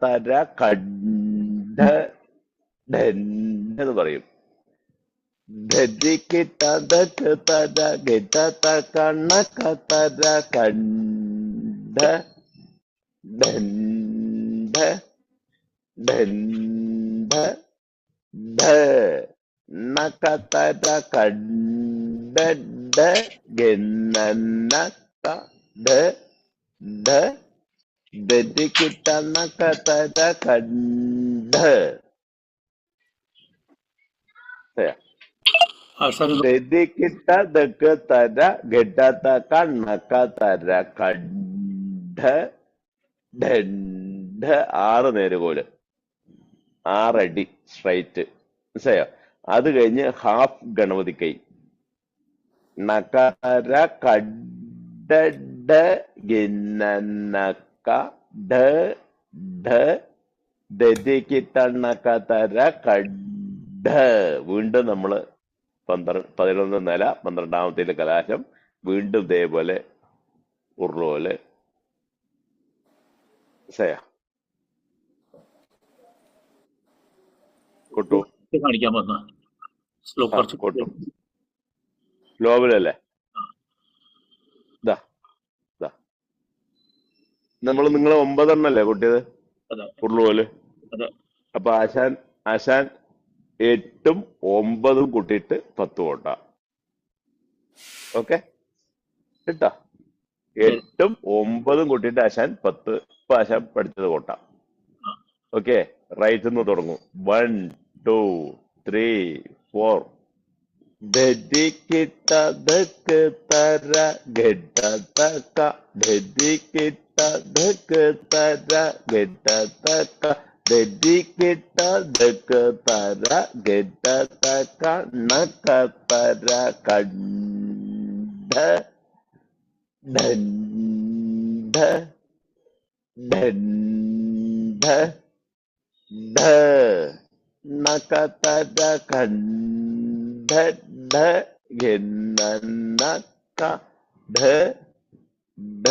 തര കഡ എന്ന് പറയും. ധരിക്കിട്ട ദക്ക് തര ഗിട്ട കണ്ണക്ക തര കണ്ഠ ധന്ധ ധന്ധ ധ നക തര കണ്ഠ ഗന്നക്ക ധ ധ ധരിക്കിട്ട നക തര കണ്ഠ. ധരിക്കിട്ട ദക്ക് തര ഗിട്ട കണ്ണക്ക തര കണ്ഠ ധന്ധ. 6 നേരുകോല്, 6 അടി സ്ട്രൈറ്റ്. മനസ്സിലായോ? അത് കഴിഞ്ഞ് ഹാഫ് ഗണപതി കൈ. നകര കഡ ഗിന്നക്ക ഢ ഢ ദരിക്കിട്ടണക്ക തര കഡ. വീണ്ടും നമ്മള് 11 നില 12ാമത്തെ കലാശം. വീണ്ടും ഇതേപോലെ ഉരുളുപോലെ. കൊട്ടു കാണിക്കാൻ വന്ന കൊട്ടു സ്ലോവിലല്ലേ? ഇതാ ഇതാ നിങ്ങൾ 9 എണ്ണല്ലേ കൂട്ടിയത് ഉരുളുപോലെ? അപ്പൊ ആശാൻ 8ഉം 9ഉം കൂട്ടിയിട്ട് 10 കൊട്ട. ഓക്കെ കിട്ടാ? 8ഉം 9ഉം കൂട്ടിയിട്ട് ആശാൻ 10. ഇപ്പൊ ആശാൻ പഠിച്ചത് കൊട്ട. ഓക്കെ, റൈറ്റ് നിന്ന് തുടങ്ങും. 1 2 3 4. ധരിക്കിട്ട ദക്ക് തര ഗഡ തക ധരിക്കിട്ട ദക്ക് തര ഗഡ തക ധരിക്കിട്ട ദക്ക് തര ഗഡ തക നക തര കണ്ഠ ധന്ധ ധന്ധ ധ നക തര കണ്ഠ ധ ഗന്നക്ക ധ ധ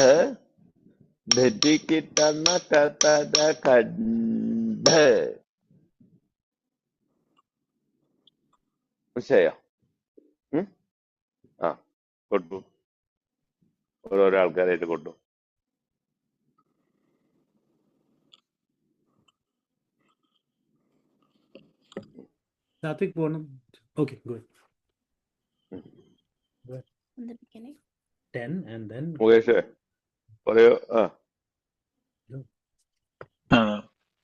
ധരിക്കിട്ട നക തര കണ്ഠ. മനസ്സിലായോ? ആ കൊട്ടു, ഓരോരോ ആൾക്കാരായിട്ട് കൊട്ടു. Satvik Bonam. Okay, good. In the beginning. 10 and then. Mukesh പറയോ?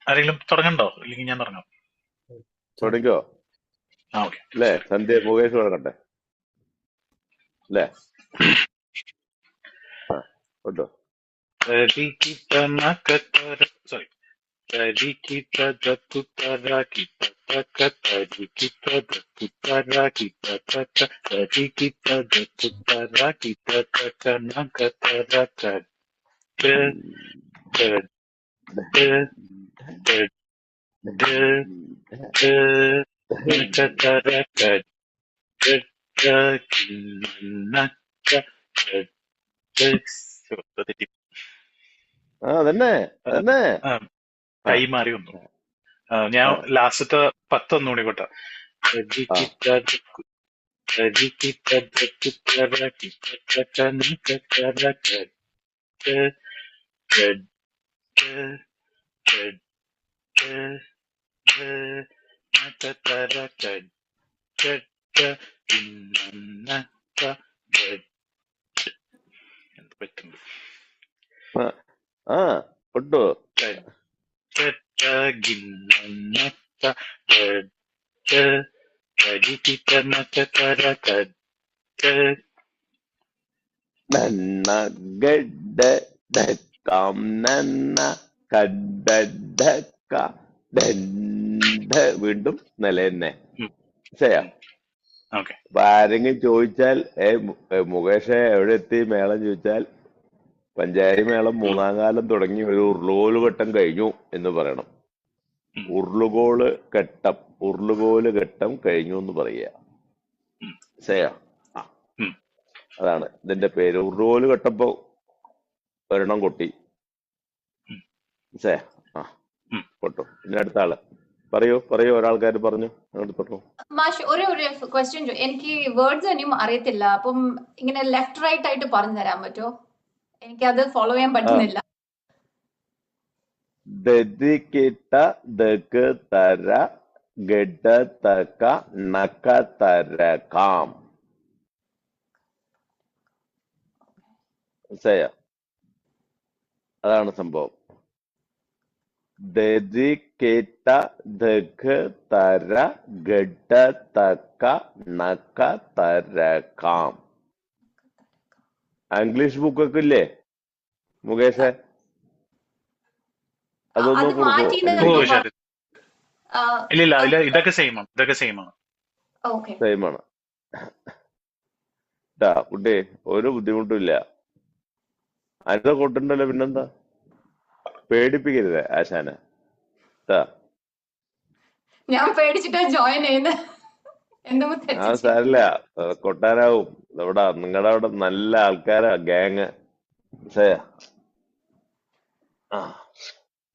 ആരെങ്കിലും തുടങ്ങണ്ടോ? ഇല്ലെങ്കിൽ ഞാൻ തുടങ്ങാം. തുടങ്ങിക്കോ അല്ലേ? സന്ധ്യ മുകേഷ് തുടങ്ങട്ടെ അല്ലേ? കേട്ടോ? Sorry. Tarikita dakutara kita taka tarikita dakutara kita taka tarikita dakutara kita taka nakatara kad kad kad kad kad nakatara kad kad naka kad kad. അതന്നെ അതന്നെ കൈ മാറി വന്നു. ഞാൻ ലാസ്റ്റത്തെ 10 ഒന്നുകൂടി കൊട്ടാ. എന്ത് പറ്റുന്നു? കൊട്ടു വീണ്ടും നില തന്നെ. ശരിയാ? അപ്പൊ ആരെങ്കിലും ചോദിച്ചാൽ മുകേഷ് എവിടെ എത്തി മേളം ചോദിച്ചാൽ പഞ്ചാരി മേളം 3ാം കാലം തുടങ്ങി ഒരു ഉരുളുകോല് ഘട്ടം കഴിഞ്ഞു എന്ന് പറയണം. ഉരുളുകോല് ഘട്ടം കഴിഞ്ഞു എന്ന് പറയുക. ശരിയാ? അതാണ് ഇതിന്റെ പേര്. ഉരുളുകോല് ഘട്ടപ്പോ ഒരെണ്ണം കൊട്ടി. ശരിയാ? കൊട്ടു. ഇനി അടുത്ത ആള് പറയൂ ഒരാൾക്കാർ പറഞ്ഞു. എടുത്തോട്ടോ. മാഷ് ഒരു ക്വസ്റ്റ്യൻ എനിക്ക് വേർഡ്സ് ഒന്നും അറിയത്തില്ല, അപ്പം ഇങ്ങനെ ലെഫ്റ്റ് റൈറ്റ് ആയിട്ട് പറഞ്ഞു തരാൻ പറ്റുമോ? എനിക്ക് അത് ഫോളോ ചെയ്യാൻ പറ്റുന്നില്ല. ദദിക്കിട്ട ദക്ക് തര ഗഡ തക നക തര കാം. മനസ്സിലായോ? അതാണ് സംഭവം. ദദിക്കിട്ട ദക്ക് തര ഗഡ തക നക തര കാം. ഇംഗ്ലീഷ് ബുക്കൊക്കെ ഇല്ലേ മുകേഷേ? അതൊന്നും അത് മാറ്റി കൊടുക്കോ? ഓ ശരി. ഇല്ല ഇതൊക്കെ സെയിം ആണ്. ഓക്കെ. സെയിം ആണ് കുട്ടി, ഒരു ബുദ്ധിമുട്ടും ഇല്ല. അതിന്റെ കൊട്ടുണ്ടല്ലോ, പിന്നെന്താ? പേടിപ്പിക്കരുത് ആശാനെ. ഞാൻ പേടിച്ചിട്ടാ ജോയിൻ ചെയ്യുന്നത്. ആ സാരില്ല, കൊട്ടാരാവും. ഇവിടെ നിങ്ങളുടെ അവിടെ നല്ല ആൾക്കാരാ, ഗ്യാങ്.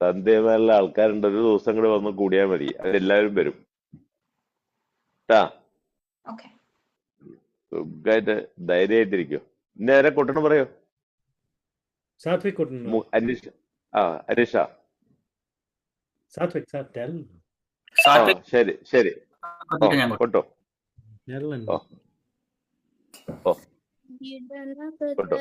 സന്ധ്യമേലുള്ള ആൾക്കാരുണ്ട്. ഒരു ദിവസം കൂടെ വന്ന് കൂടിയാൽ മതി, അവരെല്ലാവരും വരും. സുഖമായിട്ട് ധൈര്യമായിട്ടിരിക്കും. ഇനി ആരെ കൊട്ടണം പറയോ? സാത്വിക് കൊട്ടണം. അനീഷ. അനീഷ. സാത്വിക് ശരി കൊട്ടോ. കൊട്ടോ.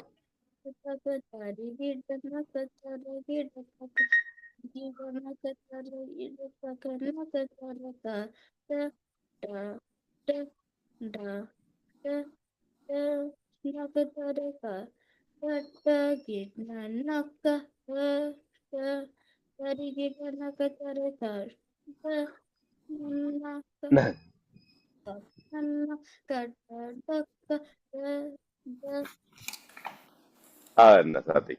തന്നെ സാത്തി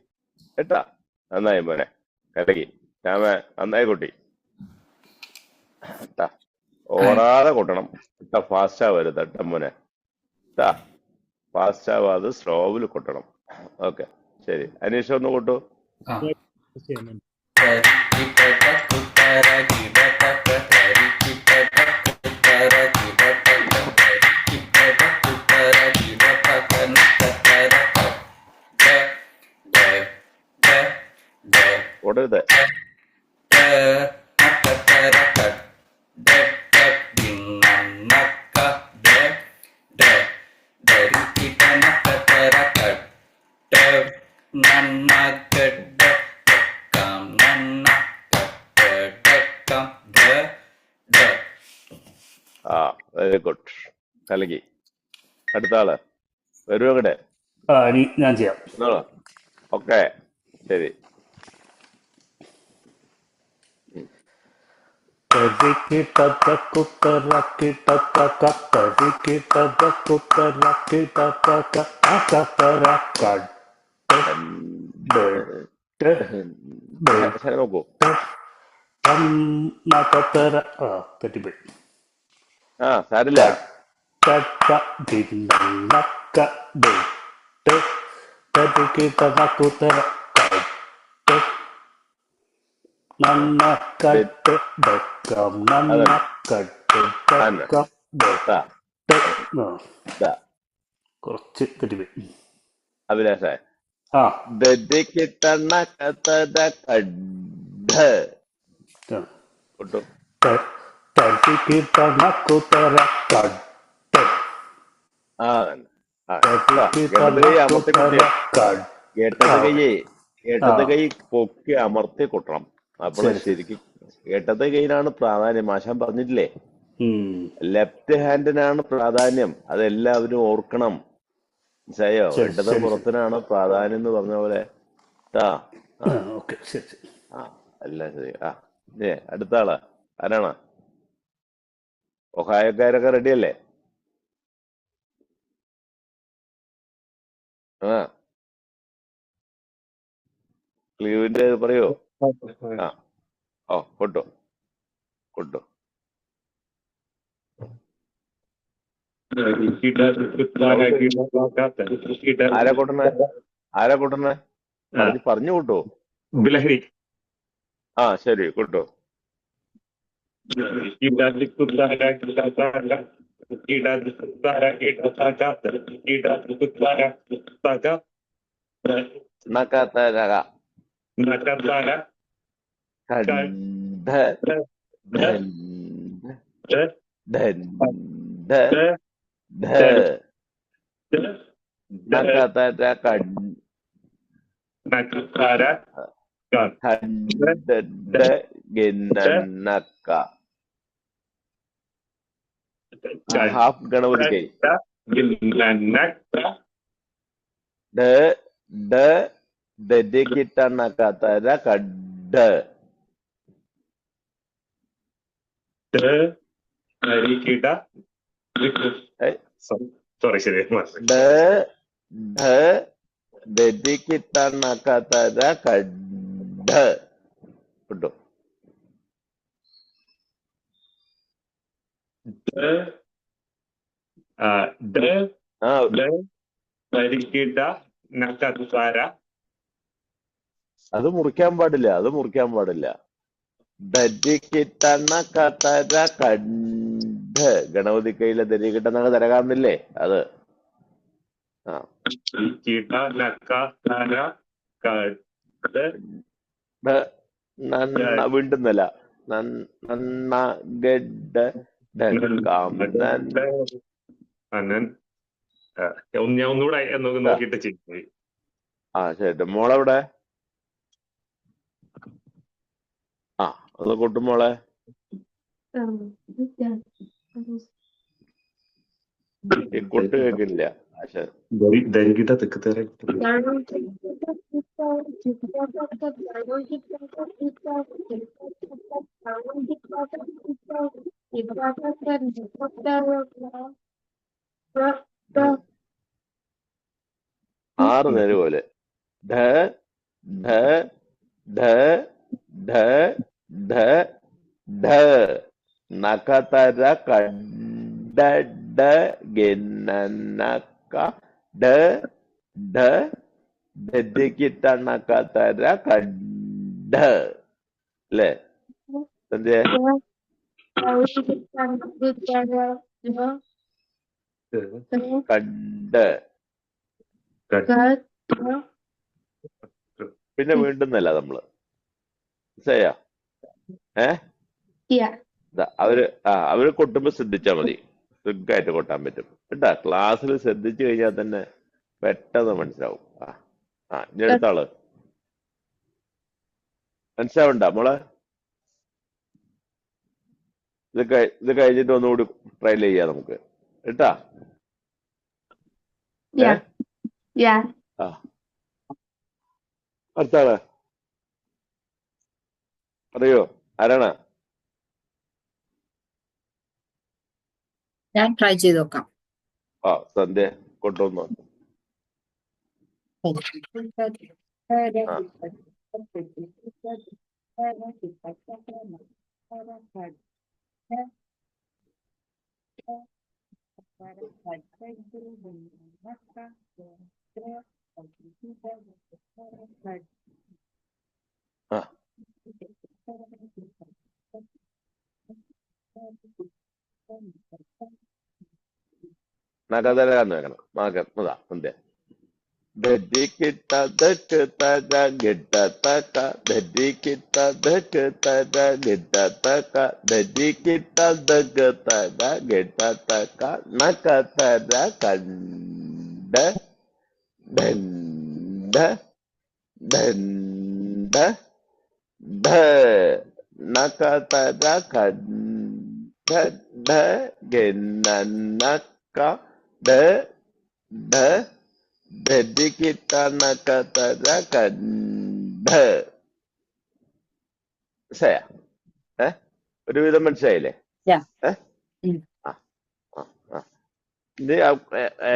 കേട്ടാ. നന്നായി മോനെ, കലകി. ഞാൻ നന്നായി കൊട്ടി. ഓടാതെ കൊട്ടണം. ഫാസ്റ്റ് ആവരുത് കേട്ടോ മോനെ. ഫാസ്റ്റ് ആവാതെ സ്ലോവിൽ കൊട്ടണം. ഓക്കെ ശരി. അനീഷ ഒന്ന് കൊട്ടു. ഓടരുത്. Very good, കലകി. അടുത്ത ആള് വരൂ. അങ്ങടെ ഞാൻ ചെയ്യാം. ഓക്കെ ശരി. നോക്കൂ. തെറ്റിപ്പോയി. സാരില്ല. കുറച്ച് തെറ്റിപ്പോയി. അഭിലാഷേ, ഇടത് കൈ പൊക്കി അമർത്തി കൊട്ടണം. അപ്പോൾ ശരിക്കും ഇടത് കൈയിലാണ് പ്രാധാന്യം. ആശാൻ പറഞ്ഞിട്ടില്ലേ, ലെഫ്റ്റ് ഹാൻഡിനാണ് പ്രാധാന്യം. അതെല്ലാവരും ഓർക്കണം. മനസ്സിലായോ? ഇടത് പുറത്തിനാണ് പ്രാധാന്യം എന്ന് പറഞ്ഞ പോലെ. എല്ലാം ശരി. അടുത്ത ആളാ ആരാണ്? ഒഹായക്കാരൊക്കെ റെഡിയല്ലേ? ക്ലീവിന്റെ പറയോ? കൊട്ടോ. ആരാ കൊട്ടണേ? പറഞ്ഞു കൂട്ടോ. ബിലഹരി. ശരി കൊട്ടോ. നഖതര ഖണ്ഡ ധന്ത ധന്ത ധ നഖതര ഖണ്ഡ ഗിന്നക്ക ഹാഫ് ഗണപതി കൈ ഡ ഡ ദദിക്കിട്ട നഖതര കഡ്ഡ സോറി ശരി ഡ ഢ ദദിക്കിട്ട നഖതര കഡ്ഡ കിട്ടും. ആ അത് മുറിക്കാൻ പാടില്ല. ദരിക്കിട്ട നഖതര കഡ്ഡ ഗണപതി കയ്യിലെ ദരിക്കിട്ട നഖ തരകാന്നില്ലേ അത്. ആ വീണ്ടും നില നന്ന ഗഡ്ഡ ഞാൻ ഒന്നുകൂടെ നോക്കിയിട്ട് ചെയ്തു. ആ ശരി. മോളെവിടെ? ആ ഒന്ന് കൊട്ടും മോളെ. ഈ കൊട്ട് കേൾക്കില്ല. ദരികിട തെക്ക് തേറെ ആറ് നേര് പോലെ ധ ധ ധ ധ ധ ധ നഖതര കഡ്ഡ ഗിന്നക്ക ഡ ഢ ദദിക്കിട്ട നഖതര കഡ്ഡ അല്ലേ സന്ധ്യ? കഡ്ഡ പിന്നെ വീണ്ടും നില നമ്മള് ചെയ്യാ. അവര് കൊട്ടുമ്പോ ശ്രദ്ധിച്ചാ മതി. സുഖമായിട്ട് കൊട്ടാൻ പറ്റും കേട്ടാ. ക്ലാസ്സിൽ ശ്രദ്ധിച്ചു കഴിഞ്ഞാൽ തന്നെ പെട്ടെന്ന് മനസ്സിലാവും. ഇനി അടുത്ത ആള് മനസ്സിലാവണ്ട മോളെ. ഇത് കഴിഞ്ഞിട്ട് ഒന്നുകൂടി ട്രയൽ ചെയ്യാം നമുക്ക് കേട്ടാ. അടുത്ത ആള് അറിയോ? ആരാണ്? ഞാൻ ട്രൈ ചെയ്ത് നോക്കാം. സന്ധ്യ കൊണ്ടുവന്നു. നഖതരാന്ന് വെക്കണം. ഇതാ സന്ധ്യ. ധരിക്കിട്ട ധക്ക് തക ഗിട്ട തക ധരിക്കിട്ട ധക്ക് തക ഗിട്ട തക ധരിക്കിട്ട ധക്ക് തക ഗിട്ട തക നഖതര കഡ്ഡ ധന്ത ധന്ത ധ നഖതര കഡ്ഡ ധ ഗിന്നക്ക ഡ ഢ ദദിക്കിട്ട നഖതര കഡ്ഡ. ഒരുവിധം മനസ്സിലായില്ലേ? ഇത്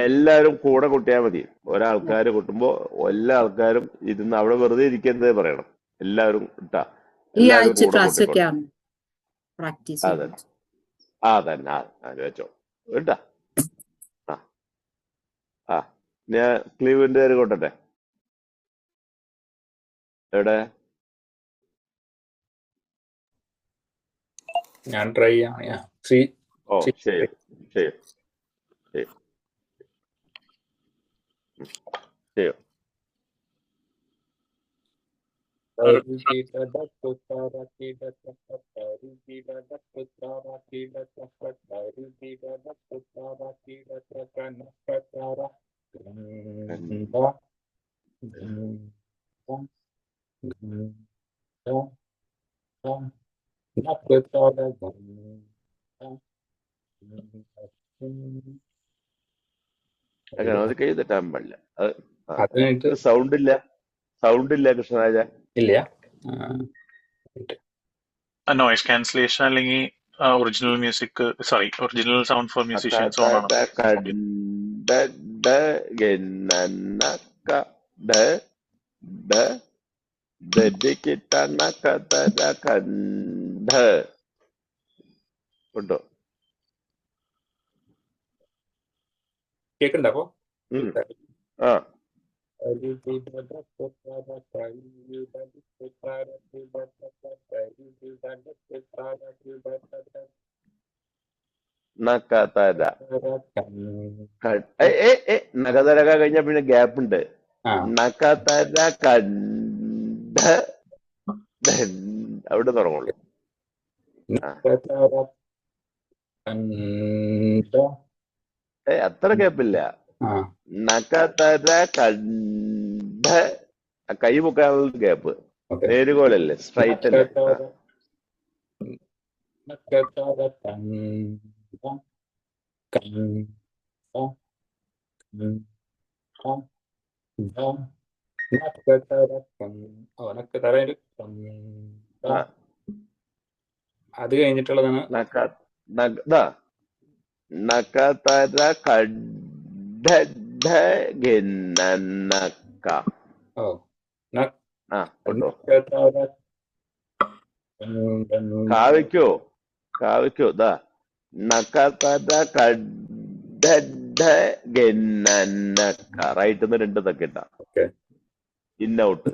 എല്ലാരും കൂടെ കൊട്ടിയാൽ മതി. ഒരാൾക്കാര് കൊട്ടുമ്പോ എല്ലാ ആൾക്കാരും ഇരുന്ന് അവിടെ വെറുതെ ഇരിക്കുന്നത് പറയണം. എല്ലാവരും ഇട്ടാ എല്ലാവരും കൂടെ കൊട്ടിക്കോട്ടെ. അതന്നെ അത് വെച്ചോ കേട്ടാ. ഞാൻ ക്ലീവിന്റെ പേര് കൊട്ടട്ടെ. എവിടെ? ഞാൻ ട്രൈ ചെയ്യാം. സി ഓ ശരി ശരി ശരി ശരി അങ്ങനെ അത് കൈ തെറ്റാൻ പാടില്ല. അത് സൗണ്ട് ഇല്ല കൃഷ്ണരാജ. ഇല്ല. നോയിസ് ക്യാൻസലേഷൻ അല്ലെങ്കിൽ original music original sound four musicians on ആണ്. ഉണ്ടോ? കേക്കണ്ട അപ്പൊ? ആ നക്കതര നഖതരക കഴിഞ്ഞ പിന്നെ ഗ്യാപ്പ് ഉണ്ട്. നക്കതര കണ്ഠ അവിടെ തുടങ്ങുള്ളൂ. അത്ര ഗ്യാപ്പില്ല. നഖതര കണ്ഠ കൈ പൊക്കാനുള്ള ഗ്യാപ്പ്. നേരുകോലല്ലേ, സ്ട്രൈറ്റ് അല്ലേ? അത് കഴിഞ്ഞിട്ടുള്ളതാണ് നഖതര കണ്ഠ. കാവയ്ക്കോ ദാ നഖതര കണ്ഠ റൈറ്റ് നിന്ന് 2 തക്കിട്ട ഇൻ ഔട്ട്.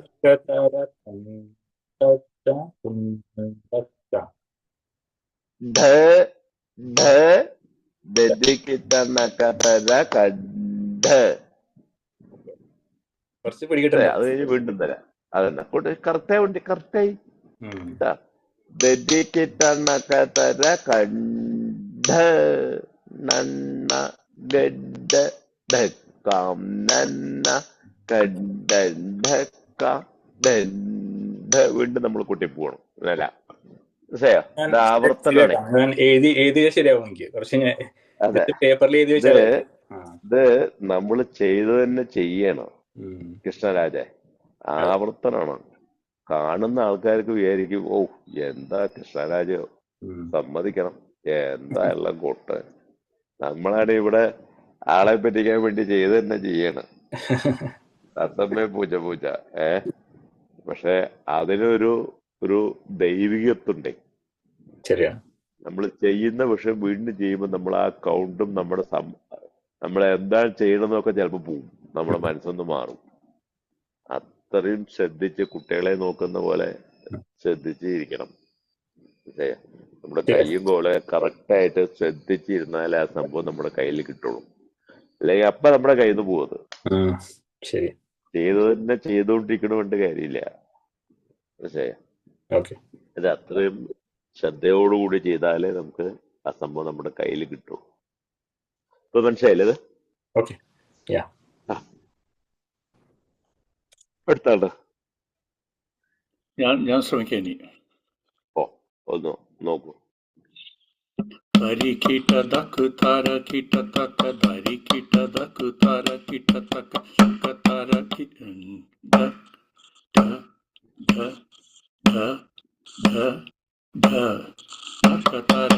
അത് കഴിഞ്ഞ് വീണ്ടും തരാം. അതന്നെ കറക്റ്റായി ഉണ്ട്. കറക്റ്റായി നഖതര കണ്ഠ നന്ന ഗഡ ധക്കാം നന്ന കഡ ധക്ക വീണ്ടും നമ്മൾ കുട്ടി പോകണം. അല്ല ആവർത്തനാണ്. ശരിയാവും എനിക്ക് കുറച്ച് പേപ്പറിൽ എഴുതി വെച്ചാൽ ഇത് നമ്മൾ ചെയ്തു തന്നെ ചെയ്യണം കൃഷ്ണരാജ. ആവർത്തനാണ്. കാണുന്ന ആൾക്കാർക്ക് വിചാരിക്കും, ഓ എന്താ കൃഷ്ണരാജോ, സമ്മതിക്കണം, എന്താ എല്ലാം കൊട്ട്. നമ്മളാണ് ഇവിടെ ആളെ പറ്റിക്കാൻ വേണ്ടി ചെയ്ത് തന്നെ ചെയ്യണം. തത്തമ്മേ പൂച്ച പക്ഷെ അതിനൊരു ദൈവികത്വണ്ടേ. ശരിയാണ്. നമ്മൾ ചെയ്യുന്ന വിഷയം വീണ്ടും ചെയ്യുമ്പോൾ നമ്മൾ ആ കൗണ്ടും നമ്മളെന്താണ് ചെയ്യണമെന്നൊക്കെ ചിലപ്പോൾ പോവും. നമ്മുടെ മനസ്സൊന്ന് മാറും. അത്രയും ശ്രദ്ധിച്ച് കുട്ടികളെ നോക്കുന്ന പോലെ ശ്രദ്ധിച്ചിരിക്കണം. നമ്മുടെ കൈയും കോലെ കറക്റ്റായിട്ട് ശ്രദ്ധിച്ചിരുന്നാലേ ആ സംഭവം നമ്മുടെ കയ്യിൽ കിട്ടുള്ളൂ. അല്ലെങ്കിൽ അപ്പൊ നമ്മുടെ കയ്യിൽ നിന്ന് പോകുന്നത്. ചെയ്തു തന്നെ ചെയ്തുകൊണ്ടിരിക്കണമെന്ന് കാര്യമില്ല. ഇത് അത്രയും ശ്രദ്ധയോടുകൂടി ചെയ്താലേ നമുക്ക് ആ സംഭവം നമ്മുടെ കയ്യിൽ കിട്ടുള്ളൂ. ഇപ്പൊ മനസ്സിലായില്ലേ? എടുത്താണ്ട് ഞാൻ ശ്രമിക്കാം ഇനി. ഒന്ന് നോക്കൂ. ധരി കീട്ട ദക്ക് താര കീട്ട തക്ക ധരി കീട്ട ദക്ക് താര കീട്ട തക്ക ശക്ക താര നക്ക താര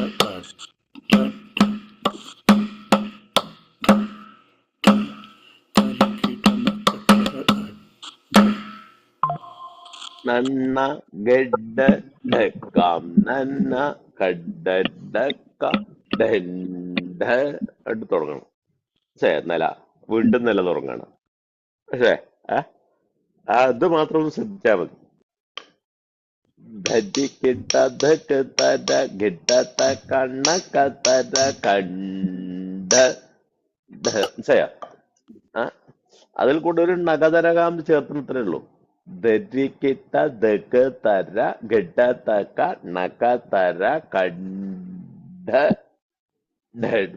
നന്ന ഗഡ ധക്കാം നന്ന കഡ ധക്ക അടുത്ത് തുടങ്ങണം. നില വീണ്ടും നില തുടങ്ങണം. പക്ഷേ അത് മാത്രം ഒന്ന് ശ്രദ്ധിച്ചാൽ മതി. ധരിക്കിട്ട ധക്ക് തര ഗിട്ടത്ത കണ്ണക്ക തര കണ്ട മനസ്സിലായോ? അതിൽ കൂടെ ഒരു നഗതരകാം ചേർത്തിട്ടേ ഉള്ളൂ. ധരിക്കിട്ട ധക്ക് തര ഗിട്ടത്തക്ക നക തര കണ്ട.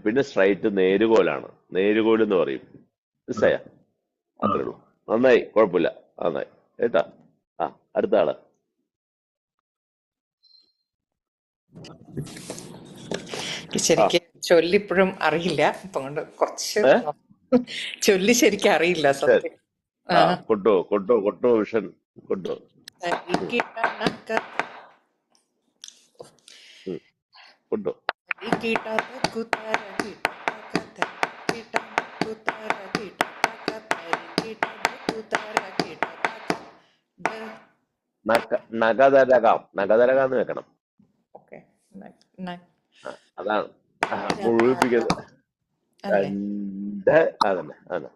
പിന്നെ സ്ട്രൈറ്റ് നേരുകോലാണ്. നേരുകോൽ എന്ന് പറയും. മനസ്സിലായോ? അത്രേ ഉള്ളൂ. നന്നായി, കുഴപ്പമില്ല, നന്നായി കേട്ടാ. അടുത്ത ആള്. ശരിക്ക് ചൊല്ലിപ്പോഴും അറിയില്ല, അപ്പൊ കൊണ്ട് കുറച്ച് ചൊല്ലി ശരിക്കും അറിയില്ല സത്യം. കൊട്ടോ കൊട്ടോ കൊട്ടോ വിഷൻ കൊട്ടോ. കൊട്ടോ നഗതരകാം. നഗതരകാം എന്ന് വെക്കണം. അതാണ് മുഴുവിപ്പിക്കുന്നത്. അതന്നെ അതന്നെ.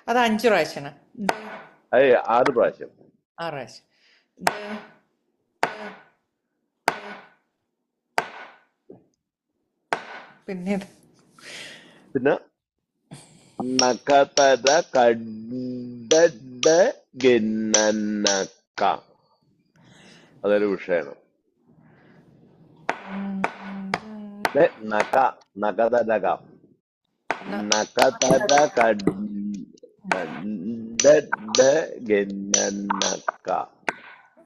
അത് 5 പ്രാവശ്യം. അത് 6 പ്രാവശ്യം. 6 പ്രാവശ്യം. പിന്നെ നഖതര കണ്ട ഗന്നക്ക. അതൊരു വിഷയമാണ്. നഖതരക നഖതര കണ്ട ഗന്നക്ക.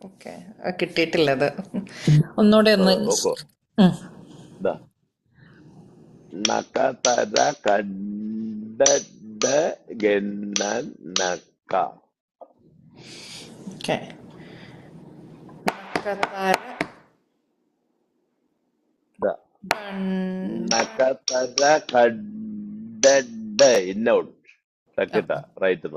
ഓക്കെ, കിട്ടിയിട്ടില്ല. അത് ഒന്നുകൂടെ ഒന്ന്. നഖതര കണ്ട ഗന്നക്ക. ഓക്കെ. നഖതര കണ്ട ഇന്നൗട്ട് തക്കിട്ട റൈറ്റ്.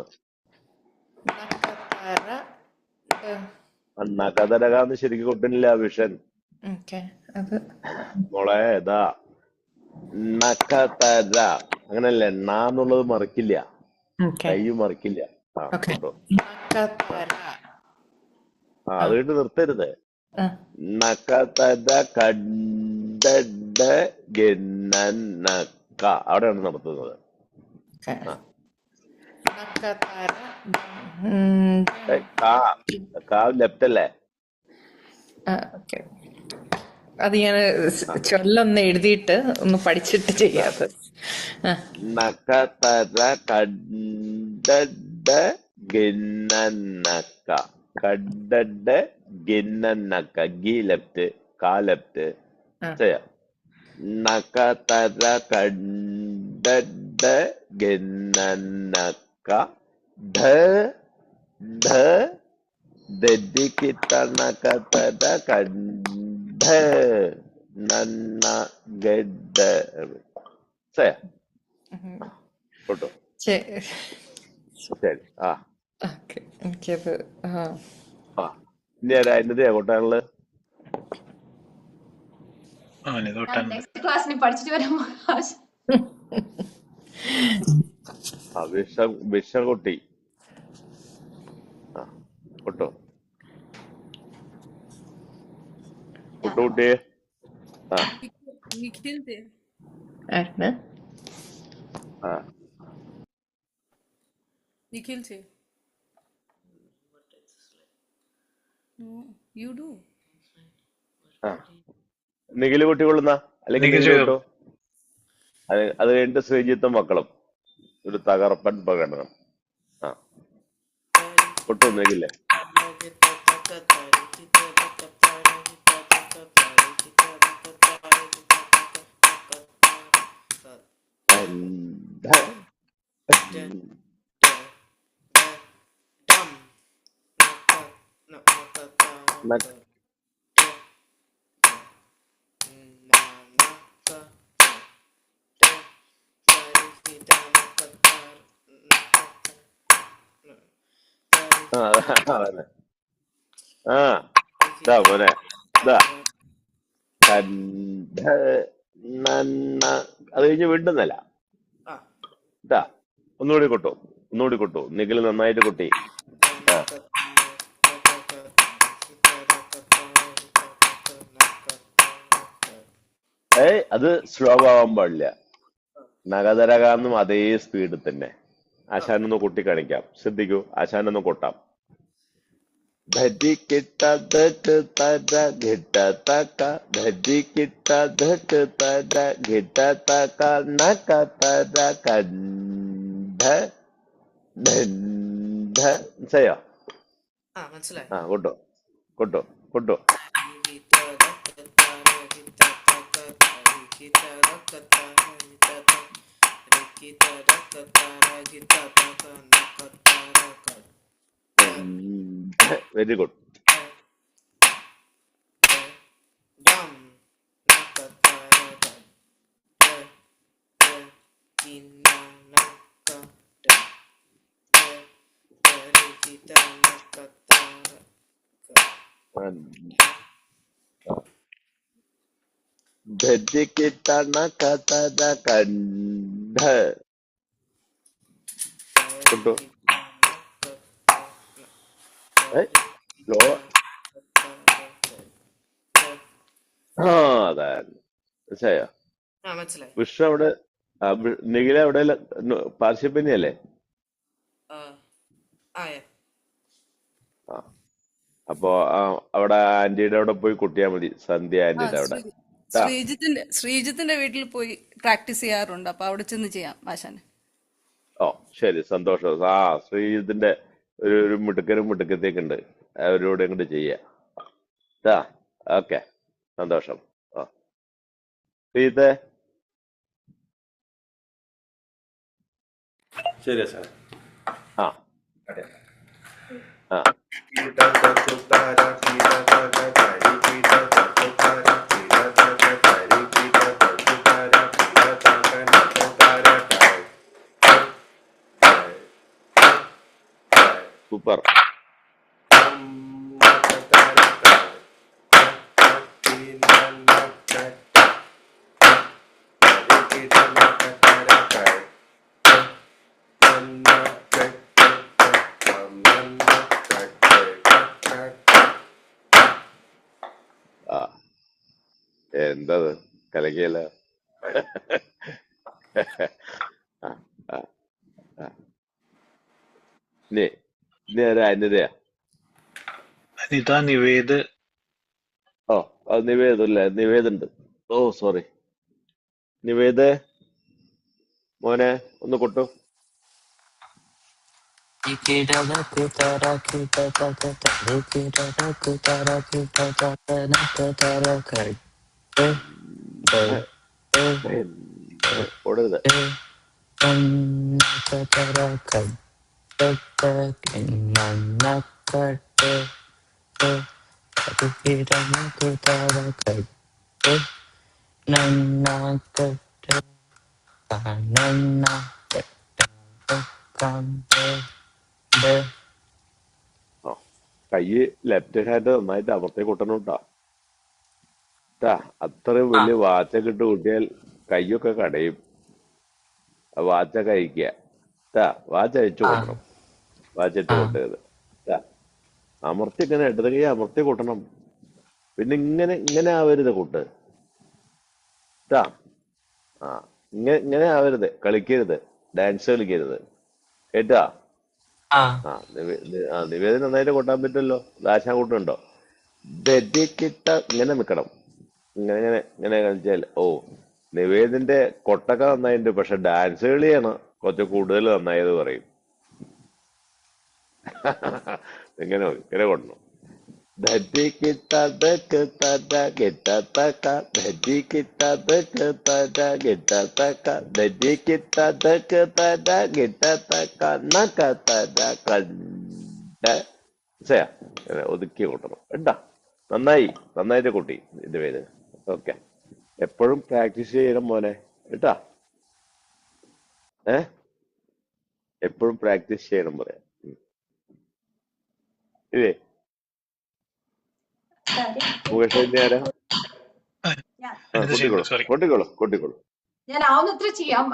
നഖതരകാന്ന് ശരിക്കും കൊട്ടിനില്ല വിഷൻ മോളെ. ഇതാ നഖതര അങ്ങനല്ലേ. എന്നുള്ളത് മറിക്കില്ല, കയ്യും മറിക്കില്ല. അത് കണ്ട് നിർത്തരുത്. നഖതര കണ്ട ഗന്നക്ക അവിടെയാണ് നടത്തുന്നത്. ലെഫ്റ്റ് അല്ലേ? അത് ഞാൻ ചൊല്ലൊന്ന് എഴുതിയിട്ട് ഒന്ന് പഠിച്ചിട്ട് ചെയ്യാത്ത. നഖതര കണ്ട ഗന്നക്ക. കണ്ട ഗന്നക്ക. ഗി ലെഫ്റ്റ്, കാ ലെഫ്റ്റ്. ചെയ്യാം. നഖതര കണ്ട ഗന്നക്ക. ധരിക്കിട്ട നഖതര കണ്ട നന്ന ഗഡ. കേട്ടോ? ശരി. എനിക്കത് ഇനി അതിന്റെ കൊട്ടാനുള്ളത് നെക്സ്റ്റ് ക്ലാസ്സിന് പഠിച്ചിട്ട് വരാമോ? വിഷകുട്ടി കൊട്ടോ. കൊട്ടുകുട്ടിയെ निखिल थे. निखिल थे. No, you do. നിഖില് കുട്ടി കൊള്ളുന്ന അല്ലെങ്കിൽ കേട്ടോ. അത് കഴിഞ്ഞിട്ട് ശ്രീജിത്തും മക്കളും ഒരു തകർപ്പൻ പ്രകടനം. കൊട്ടു നിഖില്ലേ. അതന്നെ. ഇതാ മോനെ, ഇതാ അത് കഴിഞ്ഞ് വീണ്ടും നില. ഇതാ ഒന്നുകൂടി കൊട്ടു, ഒന്നുകൂടി കൊട്ടു. നിഖിൽ നന്നായിട്ട് കൊട്ടി. അത് സ്ലോ ആവാൻ പാടില്ല. നഗതരകാന്നും അതേ സ്പീഡിൽ തന്നെ. ആശാനൊന്ന് കൊട്ടി കാണിക്കാം, ശ്രദ്ധിക്കൂ. ആശാനൊന്ന് കൊട്ടാം. ധരിക്കിട്ട ധട്ട് തര ഘിട്ട തക ധരിക്കിട്ട ധട്ട് തര ഘിട്ട തക നക തര കണ്ഠ ധ. മനസ്സിലായോ? മനസ്സിലായി. കൊട്ടോ കൊട്ടോ കൊട്ടോ. Very good. ധരിക്കിട്ടണ കഥ കണ്ഠ കൊട്ടോ. സ്ലോ. അതാണ്. മനസ്സിലായോ? വിഷ്ണു അവിടെ, നിഖില അവിടെ പാർശ്വപ്പനിയല്ലേ? അപ്പൊ അവിടെ ആന്റിയുടെ അവിടെ പോയി കുട്ടിയാ മതി, സന്ധ്യ ആന്റിയുടെ അവിടെ. ശ്രീജിത്തിന്റെ വീട്ടിൽ പോയി പ്രാക്ടീസ് ചെയ്യാറുണ്ട്, അപ്പൊ അവിടെ ചെന്ന് ചെയ്യാം ആശാന്. ശരി, സന്തോഷം. ശ്രീജിത്തിന്റെ ഒരു മിടുക്കനും മിടുക്കത്തേക്കുണ്ട്, അവരോട് ഇങ്ങോട്ട് ചെയ്യാ. ഓക്കെ, സന്തോഷം. ശ്രീജിത്തെ. ശരി സാർ. ആ സൂപ്പർ. എന്തത് കലകിയല്ല. ഇനി അനിതയാ. അനിത, നിവേദ്. അത് നിവേദല്ലേ? നിവേദുണ്ട്. സോറി. നിവേദ് മോനെ ഒന്ന് കൊട്ടു. ഓടരുത്. കൈ ലെഫ്റ്റ് ഹാൻഡ് നന്നായിട്ട് അമർത്തി കൊട്ടണം കേട്ടാ. അത്രയും വലിയ വാച്ചൊക്കെ ഇട്ട് കൂട്ടിയാൽ കൈയൊക്കെ കടയും. വാച്ച കഴിക്കുക. വാച്ച് അയച്ചു കൊട്ടണം, വാച്ചിട്ട് കൊട്ടരുത്. അമർത്തി ഇങ്ങനെ ഇടത് കൈ അമർത്തി കൊട്ടണം. പിന്നെ ഇങ്ങനെ ആവരുത് കൂട്ട്. ഇങ്ങനെ ആവരുത്, കളിക്കരുത്, ഡാൻസ് കളിക്കരുത് കേട്ടാ. നിവേദന നന്നായിട്ട് കൊട്ടാൻ പറ്റുമല്ലോ. ദാശാ കൂട്ടുണ്ടോ? ധരിക്കിട്ട ഇങ്ങനെ നിക്കണം. ഇങ്ങനെ ഇങ്ങനെ കളിച്ചാൽ നിവേദിന്റെ കൊട്ടൊക്കെ നന്നായിട്ടുണ്ട്, പക്ഷെ ഡാൻസ് കളിയാണ് കുറച്ച് കൂടുതൽ നന്നായത് പറയും. ഇങ്ങനെ കൊണ്ടു. ധരിക്കിട്ട ഗിട്ട ധരിക്കിട്ട ഗിട്ട ധരിക്കിട്ട ഗിട്ട നക തര കണ്ഠ. ഒതുക്കി കൊട്ടണം കേട്ടാ. നന്നായിട്ട് കൊട്ടി ഇതിന്റെ പേര്. ഓക്കെ, എപ്പോഴും പ്രാക്ടീസ് ചെയ്യണം മോനെ കേട്ടാ. എപ്പോഴും പ്രാക്ടീസ് ചെയ്യണം പറയാം. ഇല്ലേ മുകേഷ്? ആരാ? കൊട്ടിക്കോളൂ. ഞാൻ ആവുന്നത്ര ചെയ്യാം.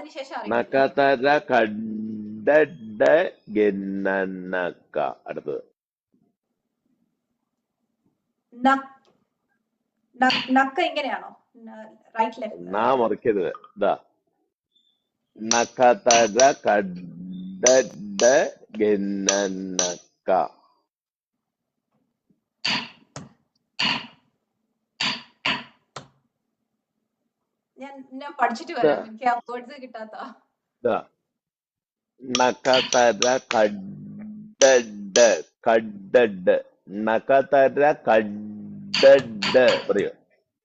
അതിനുശേഷം അറിയില്ല. നക്കതര കഡഡ ഗന്നക്ക. അടുത്തത് നക്ക ഇങ്ങനെയാണോ? Right left? നാ മറിക്കരുത്. ഇതാ നക്കതര കഡഡ ഗന്നക്ക. ഞാൻ പഠിച്ചിട്ട് വരാം, എനിക്ക് ആ വേർഡ്സ് കിട്ടാത്ത. നക്കതര കഡഡ കഡഡ നക്കതര കഡഡ പറയോ?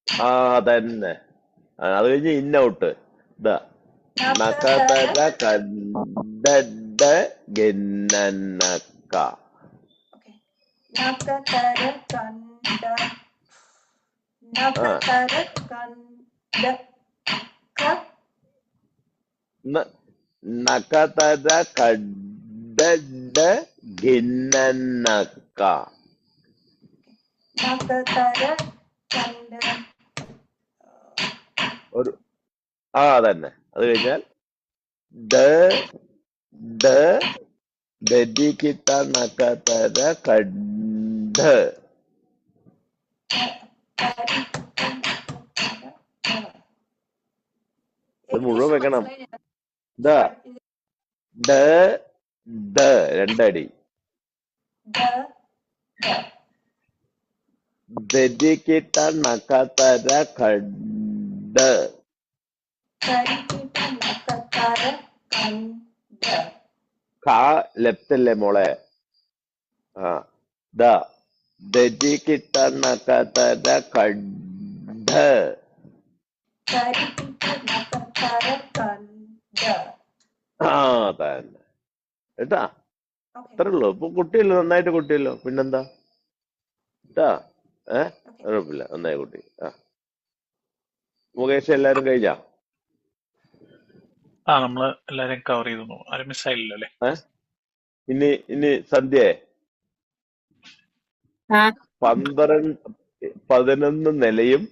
ആ തന്നെ. അത് കഴിഞ്ഞ് ഇന്നൗട്ട്. ഇതാ നക്കതര കഡഡ ഗന്നക്ക. നക്കതര കണ്ട നക്കതര കണ്ട നക്കതര കഡഡ ഗന്നക്ക. നക്കതര കണ്ട ഒരു തന്നെ. അത് കഴിഞ്ഞാൽ ദദിക്കിട്ട നക്കതര കഡ. മുഴുവൻ വെക്കണം. രണ്ടടി. ദദിക്കിട്ട നക്കതര കഡ. കാ ലെഫ്റ്റ് അല്ലേ മോളെ? ദദിക്കിട്ട നക്കതര കഡ. തന്നെ കേട്ടാ. അത്രേ ഉള്ളൂ. ഇപ്പൊ കുട്ടിയല്ലോ, നന്നായിട്ട് കുട്ടിയല്ലോ. പിന്നെന്താ കേട്ടാ. കുഴപ്പമില്ല, നന്നായി കുട്ടി. മുകേഷ് എല്ലാരും കഴിഞ്ഞാ? നമ്മള് എല്ലാരും കവർ ചെയ്തു. ആരും മിസ്സായില്ലല്ലോ അല്ലേ? ഇനി സന്ധ്യ 11 നിലയും,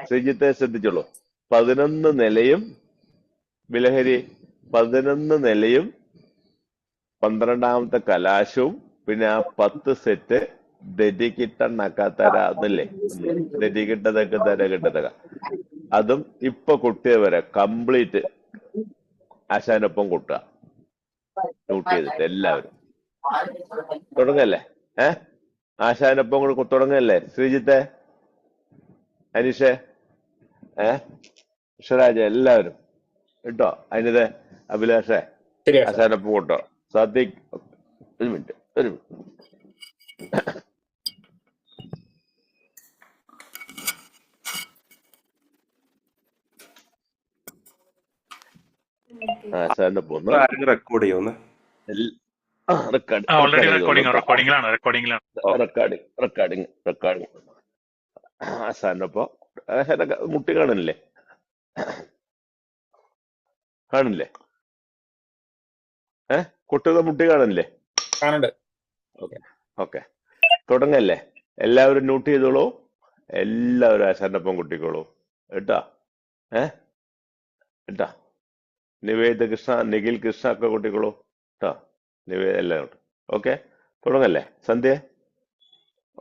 ശ്രീജിത്തെ ശ്രദ്ധിച്ചോളൂ, 11 നിലയും ബിലഹരി 11 നിലയും 12ാമത്തെ കലാശവും പിന്നെ ആ 10 സെറ്റ് ദരികിട്ട നക്കതര എന്നല്ലേ? ദരികിട്ടതൊക്കെ തരകിട്ടതൊക്കെ അതും ഇപ്പൊ കുട്ടിയെ വരെ കംപ്ലീറ്റ് ആശാനൊപ്പം കൂട്ടുക. നോട്ട് ചെയ്തിട്ട് എല്ലാവരും തുടങ്ങല്ലേ? ആശാനൊപ്പം കൂടെ തുടങ്ങല്ലേ? ശ്രീജിത്തെ, അനീഷേ, വിശ്വരാജ എല്ലാവരും കേട്ടോ. അതിനിത് അഭിലാഷേ ആശാനൊപ്പം കൂട്ടോ. സാദിഖ് ഒരു മിനിറ്റ്. ആശാനൊപ്പം റെക്കോർഡ് ചെയ്യുന്ന റെക്കോർഡിങ് ആശാനൊപ്പം. ആശാനൊക്കെ മുട്ടി കാണില്ലേ? കുട്ടികളെ മുട്ടി കാണില്ലേ? ഓക്കെ, തുടങ്ങല്ലേ? എല്ലാവരും നോട്ട് ചെയ്തോളൂ. എല്ലാവരും ആശാനൊപ്പം കുട്ടിക്കോളൂ കേട്ടാ. കേട്ടാ. നിവേദ കൃഷ്ണ, നിഖിൽ കൃഷ്ണ ഒക്കെ കുട്ടിക്കോളൂ കേട്ടോ. നിവേദ എല്ലാം. ഓക്കെ, തുടങ്ങല്ലേ സന്ധ്യ?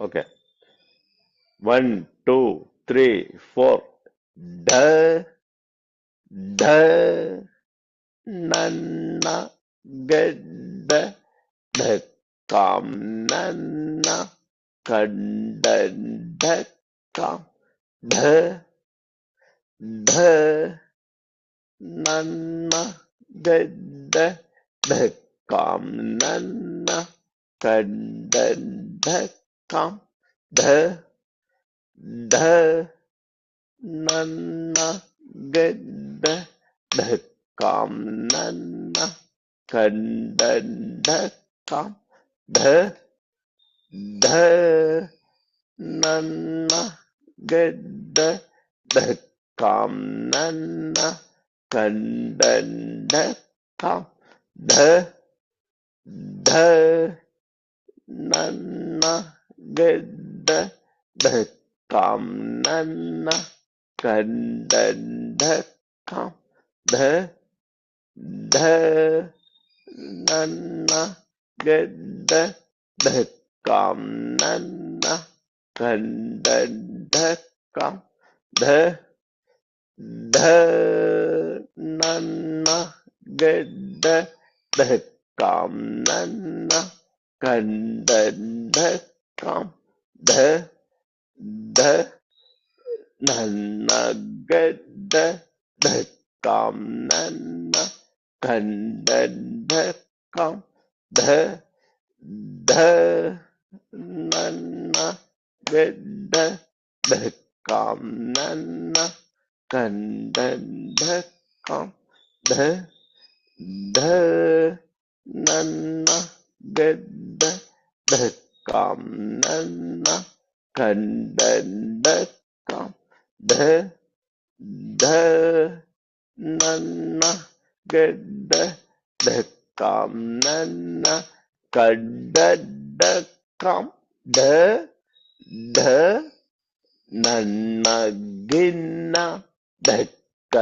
ഓക്കെ, 1 2 3 4. ഡ നന്ന ഗഡ ധക്കാം നന്ന കണ്ട ധക്കാം ധ നന്ന ഗഡ ധക്കാം നന്ന കണ്ട ധക്കാം ധ നന്ന ഗഡ ധക്കാം നന്ന കണ്ട ധക്കാം ധ നന്ന ഗഡ ധക്കാം നന്ന കണ്ട ധക്കാം ധ നന്ന ഗഡ ധക്കാം നന്ന കണ്ട ധക്കാം ധ ധ നന്ന ഗഡ ധക്കാം നന്ന കണ്ട ധക്കാം ധ ധ നന്ന ഗഡ ധക്കാം നന്ന കണ്ട ധക്കാം ധ ധ നന്ന ഗഡ ധക്കാം നന്ന കണ്ട ധക്കാം ധ ധ നന്ന ഗഡ ധക്കാം നന്ന കണ്ട ധക്കാം ധ ധ നന്ന ഗഡ ധക്കാം നന്ന കണ്ട ധക്കാം ധ ധ നന്ന ഗഡ ധക്കാം നന്ന കണ്ട ധക്കാം ധ ധ നന്ന ഗിന്ന ധക്ക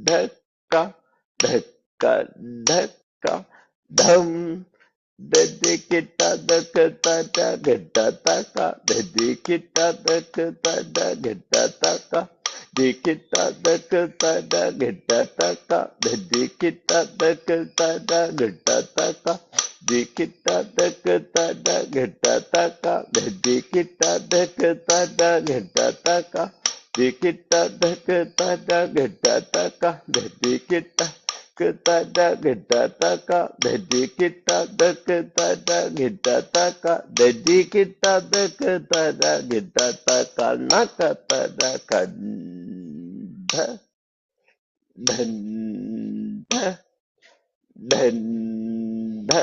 ധക്ക ധക്ക ധക്ക ധം ദതി കിട്ട ധക്ക തട ഘട്ട തക ദതി കിട്ട ധക്ക തട ഘട്ട തക ദി കിട്ട ധക്ക തട ഘട്ട തക ദതി കിട്ട ധക്ക തട ഘട്ട തക ദി കിട്ട ധക്ക തട ഘട്ട തക ദതി കിട്ട ധക്ക തട ഘട്ട തക ദി കിട്ട ധക്ക തട ഘട്ട തക ദതി കിട്ട tada gita taka dadi kita daka tada gita taka dadi kita daka tada gita taka naka tada kanda danda danda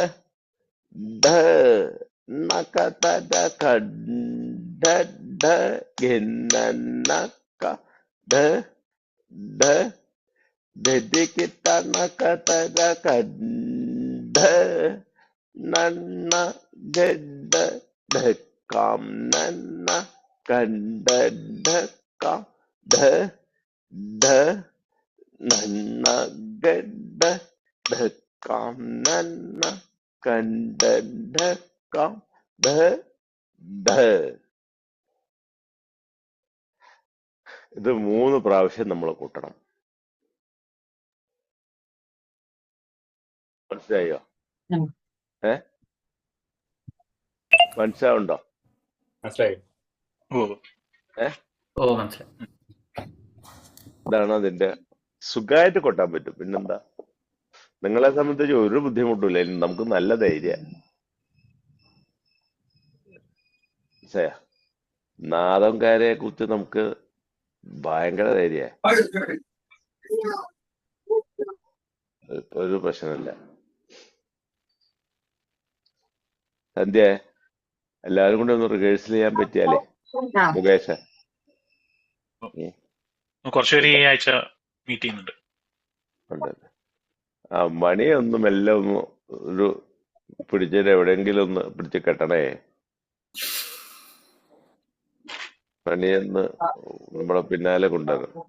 da naka tada kanda da gina naka da da dadi kita naka tada kanda nanna gada dhakam nanna kanda dhakam dha dha nanna gada dhakam nanna kanda dhakam dha dha. ഇത് 3 പ്രാവശ്യം നമ്മൾ കൂട്ടണം. മനസ്സിലായോ? മനസ്സിലാവുണ്ടോ? മനസ്സിലായി. മനസ്സിലായി. ഇതാണ് അതിന്റെ സുഖമായിട്ട് കൊട്ടാൻ പറ്റും. പിന്നെന്താ, നിങ്ങളെ സംബന്ധിച്ച് ഒരു ബുദ്ധിമുട്ടില്ല. നമുക്ക് നല്ല ധൈര്യ. നാദംകാരെ കുറിച്ച് നമുക്ക് ഭയങ്കര ധൈര്യ. ഒരു പ്രശ്നമില്ല. സന്ധ്യ, എല്ലാവരും കൂടെ ഒന്ന് റിഹേഴ്സൽ ചെയ്യാൻ പറ്റിയാലേ. മുകേഷ കുറച്ചുപേര് ഈ ആഴ്ച മീറ്റ് ചെയ്യുന്നുണ്ട്. ആ മണിയൊന്നും എല്ലാം ഒന്ന് ഒരു പിടിച്ചിട്ട് എവിടെയെങ്കിലും ഒന്ന് പിടിച്ച് കെട്ടണേ. മണിയൊന്ന് നമ്മളെ പിന്നാലെ കൊണ്ടുവരണം.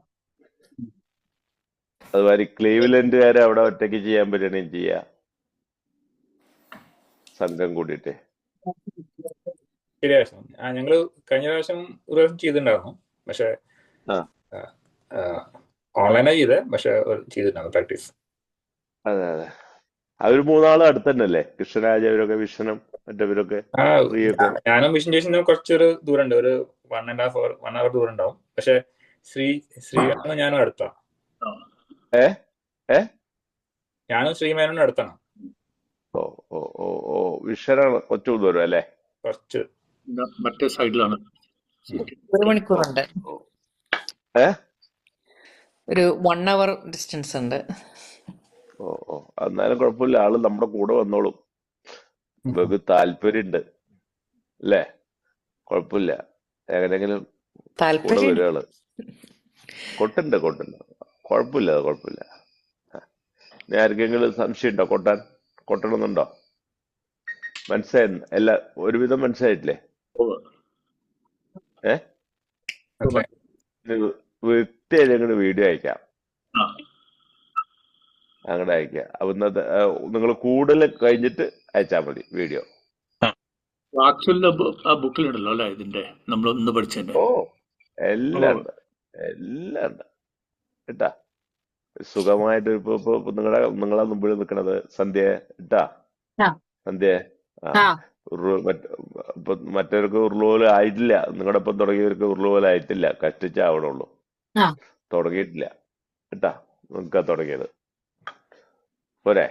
അതുമാതിരി ക്ലീവ്ലൻഡുകാരെ അവിടെ ഒറ്റയ്ക്ക് ചെയ്യാൻ പറ്റണേയും ചെയ്യാ, സംഘം കൂടിയിട്ട്. ശരിയാ. ഞങ്ങള് കഴിഞ്ഞ പ്രാവശ്യം ഒരു പ്രാവശ്യം ചെയ്തിട്ടുണ്ടായിരുന്നു. പക്ഷെ ഓൺലൈനായി ചെയ്തേ, പക്ഷെ ചെയ്തിട്ടുണ്ടായിരുന്നു പ്രാക്ടീസ്. അതെ അതെ, അവര് 3 ആളും അടുത്ത് തന്നെയല്ലേ? കൃഷ്ണരാജ് അവരൊക്കെ, വിഷ്ണനും മറ്റവരൊക്കെ. ഞാനും വിഷ്ണു ചേച്ചിനും കുറച്ചൊരു ദൂരം ഉണ്ട്, ഒരു 1.5 hour ദൂരം ഉണ്ടാവും. പക്ഷെ ശ്രീമേനോനും ഞാനും അടുത്താ. ഞാനും ശ്രീമേനോനും അടുത്താണ്. ഓ ഓ ഓ ഓ വിഷ്ണനാണ് കുറച്ചു ദൂരം അല്ലേ? കുറച്ച് മറ്റേ സൈഡിലാണ്. 1 മണിക്കൂറുണ്ട്. ഒരു 1 hour ഡിസ്റ്റൻസ് ഉണ്ട്. ഓ ഓ എന്നാലും കുഴപ്പമില്ല, ആള് നമ്മുടെ കൂടെ വന്നോളും. നമുക്ക് താല്പര്യമുണ്ട് അല്ലേ? കുഴപ്പമില്ല, എങ്ങനെയെങ്കിലും കൂടെ വരും ആള്. കൊട്ടുണ്ട് കുഴപ്പമില്ല, കുഴപ്പമില്ല. ഇനി ആർക്കെങ്കിലും സംശയം ഉണ്ടോ? കൊട്ടണമെന്നുണ്ടോ? മനസ്സിലായി? ഒരുവിധം മനസ്സിലായിട്ടില്ലേ? വ്യക്തി ഏതെങ്കിലും വീഡിയോ അയക്കാം. അങ്ങോട്ട് അയക്കുക. അപ്പൊ ഇന്നത്തെ നിങ്ങൾ കൂടുതൽ കഴിഞ്ഞിട്ട് അയച്ചാൽ മതി വീഡിയോ. ആക്ച്വലി ആ ബുക്കിലുണ്ടല്ലോ അല്ലെ ഇതിന്റെ നമ്മൾ ഇന്ന് പഠിച്ചതിന്റെ. ഓ എല്ലാം ഉണ്ട്, എല്ലാം ഉണ്ട് കേട്ടാ. സുഖമായിട്ട് ഇപ്പൊ നിങ്ങളെ മുമ്പിൽ നിൽക്കണത് സന്ധ്യ ഇട്ടാ. സന്ധ്യ മറ്റവർക്ക് ഉരുളുപോലെ ആയിട്ടില്ല. നിങ്ങളുടെ ഒപ്പം തുടങ്ങിയവർക്ക് ഉരുളുപോലെ ആയിട്ടില്ല, കഷ്ടിച്ചാവണുള്ളൂ, തുടങ്ങിയിട്ടില്ല കേട്ടാ. നിങ്ങൾക്കാ തുടങ്ങിയത് പോരെ?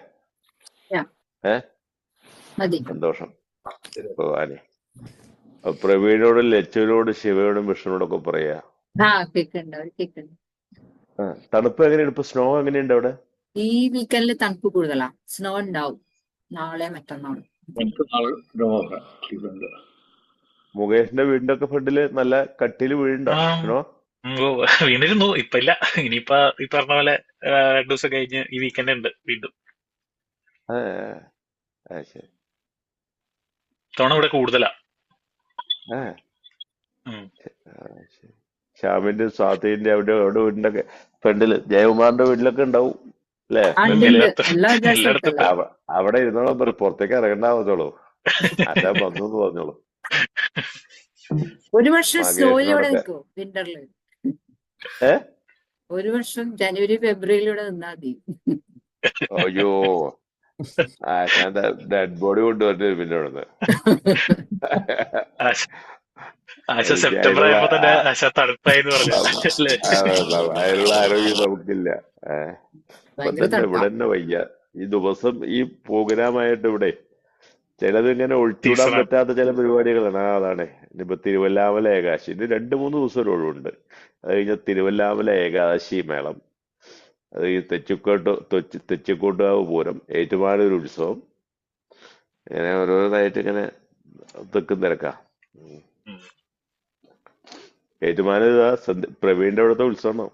സന്തോഷം. ഭഗവാനെ പ്രവീണോടും ലച്ചുവിനോടും ശിവയോടും വിഷ്ണുവോടൊക്കെ പറയാ. തണുപ്പ് എങ്ങനെയുണ്ട് ഇപ്പൊ? സ്നോ എങ്ങനെയുണ്ട് അവിടെ? ഈ വീക്കെൻഡിൽ തണുപ്പ് കൂടുതലാ. സ്നോ ഉണ്ടാവും നാളെ മറ്റന്നാളും. മുകേഷിന്റെ വീടിന്റെ ഒക്കെ ഫ്രണ്ടില് നല്ല കട്ടില് വീഴുണ്ടോ സ്നോ? വീണിരുന്നു, ഇപ്പൊ ഇല്ല. ഇനിയിപ്പോ ഈ പറഞ്ഞ പോലെ 2 ദിവസം കഴിഞ്ഞ് ഈ വീക്കെൻഡ് ഉണ്ട് വീണ്ടും. ശരി. തവണ ഇവിടെ കൂടുതലാ. ശ്യാമിന്റെ സ്വാതിന്റെ അവിടെ വീടിന്റെ ഫ്രണ്ടില് ജയകുമാറിന്റെ വീട്ടിലൊക്കെ ഉണ്ടാവും അല്ലേ? എല്ലായിടത്തും അവിടെ ഇരുന്നോളാം, പുറത്തേക്ക് ഇറങ്ങണ്ടാവത്തോളൂ. അച്ഛാ വന്നു പറഞ്ഞോളൂ. ഒരു വർഷം സ്നോയിലൂടെ നിൽക്കോ വിന്ററില്? ഒരു വർഷം ജനുവരി ഫെബ്രുവരിയിലൂടെ നിന്നാ മതി. അയ്യോ, ഞാൻ ഡെഡ് ബോഡി കൊണ്ടുവരുന്നത് പിന്നെ ഇവിടുന്ന്. സെപ്റ്റംബർ ആയപ്പോ തന്നെ അതിനുള്ള ആരോഗ്യം നമുക്കില്ല. ഇവിടെ തന്നെ വയ്യ. ഈ ദിവസം ഈ പ്രോഗ്രാമായിട്ട് ഇവിടെ ചിലത് ഇങ്ങനെ ഒഴിച്ചുവിടാൻ പറ്റാത്ത ചില പരിപാടികളാണ്. അതാണ് ഇനിയിപ്പോ തിരുവല്ലാമല ഏകാദശി, ഇത് 2-3 ദിവസം ഒരു ഒഴിവുണ്ട്. അത് കഴിഞ്ഞ തിരുവല്ലാമല ഏകാദശി മേളം, അത് ഈ തെച്ചിക്കോട്ടുകാവ് പൂരം, ഏറ്റുമാനൂർ ഉത്സവം, ഇങ്ങനെ ഓരോന്നായിട്ട് ഇങ്ങനെ തെക്കും തിരക്കാം. ഏറ്റുമാനൂർ പ്രവീണിന്റെ അവിടുത്തെ ഉത്സവം.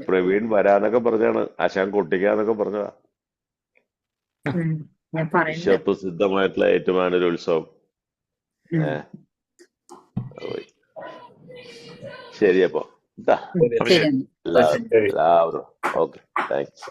പ്രവീൺ വരാന്നൊക്കെ പറഞ്ഞാണ്, ആശാൻ കൊട്ടിക്കാന്നൊക്കെ പറഞ്ഞതാ. വിശ്വപ്രസിദ്ധമായിട്ടുള്ള ഏറ്റുമാനൂർ ഉത്സവം. ശരി, അപ്പൊ എല്ലാവരും ഓക്കെ, താങ്ക്സ്.